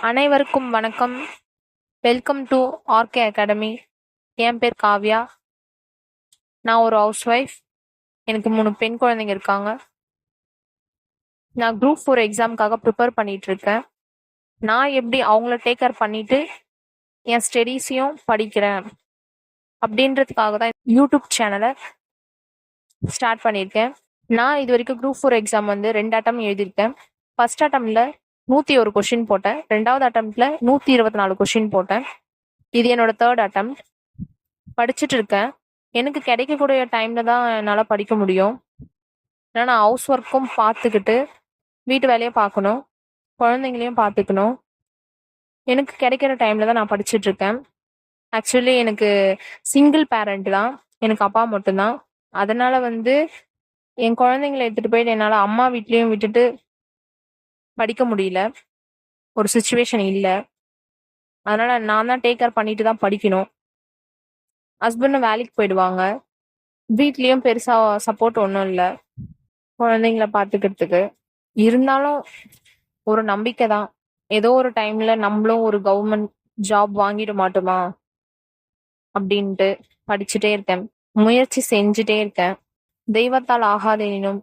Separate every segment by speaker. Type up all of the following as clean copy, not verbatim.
Speaker 1: அனைவருக்கும் வணக்கம். Welcome to R K Academy. என் பேர் காவ்யா. நான் ஒரு ஹவுஸ் ஒய்ஃப். எனக்கு 3 பெண் குழந்தைங்க இருக்காங்க. நான் குரூப் 4 எக்ஸாமுக்காக ப்ரிப்பேர் பண்ணிட்டு இருக்கேன். நான் எப்படி அவங்கள டேக் கேர் பண்ணிட்டு என் ஸ்டடீஸையும் படிக்கிறேன் அப்படின்றதுக்காக தான் யூடியூப் சேனலை ஸ்டார்ட் பண்ணியிருக்கேன். நான் இது வரைக்கும் குரூப் 4 எக்ஸாம் 2 அட்டம் எழுதியிருக்கேன். ஃபர்ஸ்ட் அட்டம்ல 101 கொஷின் போட்டேன். 2வது அட்டம்ப்ட்ல 124 கொஷின் போட்டேன். இது என்னோட 3rd அட்டம். படிச்சுட்டு இருக்கேன். எனக்கு கிடைக்கக்கூடிய டைம்ல தான் என்னால் படிக்க முடியும். ஏன்னா நான் ஹவுஸ் ஒர்க்கும் பார்த்துக்கிட்டு வீட்டு வேலையை பார்க்கணும், குழந்தைங்களையும் பார்த்துக்கணும். எனக்கு கிடைக்கிற டைம்ல தான் நான் படிச்சுட்டு இருக்கேன். ஆக்சுவலி எனக்கு சிங்கிள் பேரண்ட் தான். எனக்கு அப்பா மட்டும்தான். அதனால என் குழந்தைங்களை எடுத்துட்டு போயிட்டு என்னால் அம்மா வீட்லேயும் விட்டுட்டு படிக்க முடியல. ஒரு சுச்சுவேஷன் இல்லை. அதனால நான் தான் டேக் கேர் பண்ணிட்டு தான் படிக்கணும். ஹஸ்பண்டும் வேலைக்கு போயிடுவாங்க. வீட்லேயும் பெருசா சப்போர்ட் ஒன்றும் இல்லை குழந்தைங்கள பார்த்துக்கிறதுக்கு. இருந்தாலும் ஒரு நம்பிக்கை தான். ஏதோ ஒரு டைம்ல நம்மளும் ஒரு கவர்மெண்ட் ஜாப் வாங்கிட மாட்டோமா அப்படின்ட்டு படிச்சுட்டே இருக்கேன். முயற்சி செஞ்சுட்டே இருக்கேன். தெய்வத்தால் ஆகாதெனினும்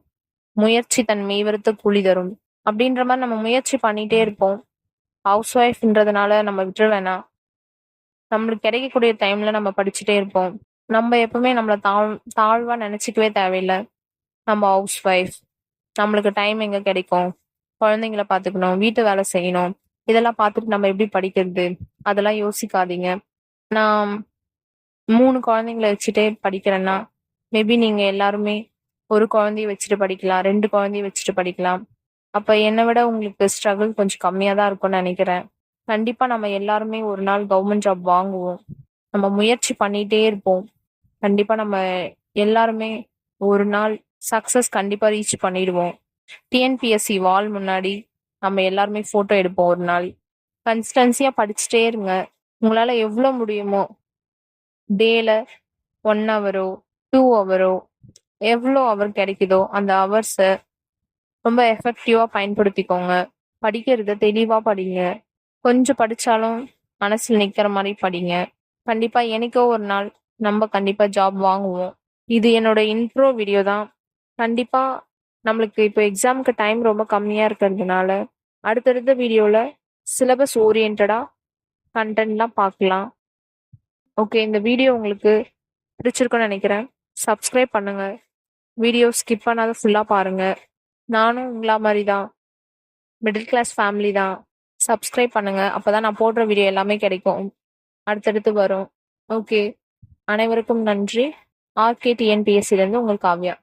Speaker 1: முயற்சி தன் மெய்வருத்த கூலி தரும் அப்படின்ற மாதிரி நம்ம முயற்சி பண்ணிட்டே இருப்போம். ஹவுஸ் ஒய்ஃப்ன்றதுனால நம்ம விட்டுற வேணாம். நம்மளுக்கு கிடைக்கக்கூடிய டைம்ல நம்ம படிச்சுட்டே இருப்போம். நம்ம எப்பவுமே நம்மளை தாழ்வா நினைச்சிக்கவே தேவையில்லை. நம்ம ஹவுஸ் ஒய்ஃப், நம்மளுக்கு டைம் எங்க கிடைக்கும்? குழந்தைங்கள பார்த்துக்கணும், வீட்டு வேலை செய்யணும். இதெல்லாம் பார்த்துட்டு நம்ம எப்படி படிக்கிறது? அதெல்லாம் யோசிக்காதீங்க. நான் 3 குழந்தைங்கள வச்சுட்டே படிக்கிறேன்னா மேபி நீங்க எல்லாருமே ஒரு குழந்தைய வச்சுட்டு படிக்கலாம், 2 குழந்தைய வச்சுட்டு படிக்கலாம். அப்ப என்னை விட உங்களுக்கு ஸ்ட்ரகிள் கொஞ்சம் கம்மியா தான் இருக்கும்னு நினைக்கிறேன். கண்டிப்பா நம்ம எல்லாருமே ஒரு நாள் கவர்மெண்ட் ஜாப் வாங்குவோம். நம்ம முயற்சி பண்ணிட்டே இருப்போம். கண்டிப்பா நம்ம எல்லாருமே ஒரு நாள் சக்சஸ் கண்டிப்பா ரீச் பண்ணிடுவோம். டிஎன்பிஎஸ்சி வால் முன்னாடி நம்ம எல்லாருமே போட்டோ எடுப்போம் ஒரு நாள். கன்சிஸ்டன்சியா படிச்சுட்டே இருங்க. உங்களால எவ்வளவு முடியுமோ டேல 1 ஹவரோ 2 ஹவரோ எவ்வளோ அவர் கிடைக்குதோ அந்த ஹவர்ஸை ரொம்ப எஃபெக்டிவா பயன்படுத்திக்கோங்க. படிக்கிறத தெளிவா படிங்க. கொஞ்சம் படிச்சாலும் மனசுல நிக்கிற மாதிரி படிங்க. கண்டிப்பா எனக்கோ ஒரு நாள் நம்ம கண்டிப்பா ஜாப் வாங்குவோம். இது என்னோட இன்ட்ரோ வீடியோ தான். கண்டிப்பா நம்மளுக்கு இப்போ எக்ஸாமுக்கு டைம் ரொம்ப கம்மியா இருக்கிறதுனால அடுத்தடுத்த வீடியோல சிலபஸ் ஓரியன்டா கண்டென்ட்லாம் பார்க்கலாம். ஓகே, இந்த வீடியோ உங்களுக்கு பிடிச்சிருக்குன்னு நினைக்கிறேன். சப்ஸ்கிரைப் பண்ணுங்க. வீடியோ ஸ்கிப் பண்ணாத ஃபுல்லா பாருங்க. நானும் உங்களா மாதிரி தான் மிடில் கிளாஸ் ஃபேமிலி தான். சப்ஸ்கிரைப் பண்ணுங்க. அப்பதான் நான் போடுற வீடியோ எல்லாமே கிடைக்கும், அடுத்தடுத்து வரும். ஓகே, அனைவருக்கும் நன்றி. ஆர்கே டிஎன்பிஎஸ்சிலேருந்து உங்கள் காவ்யா.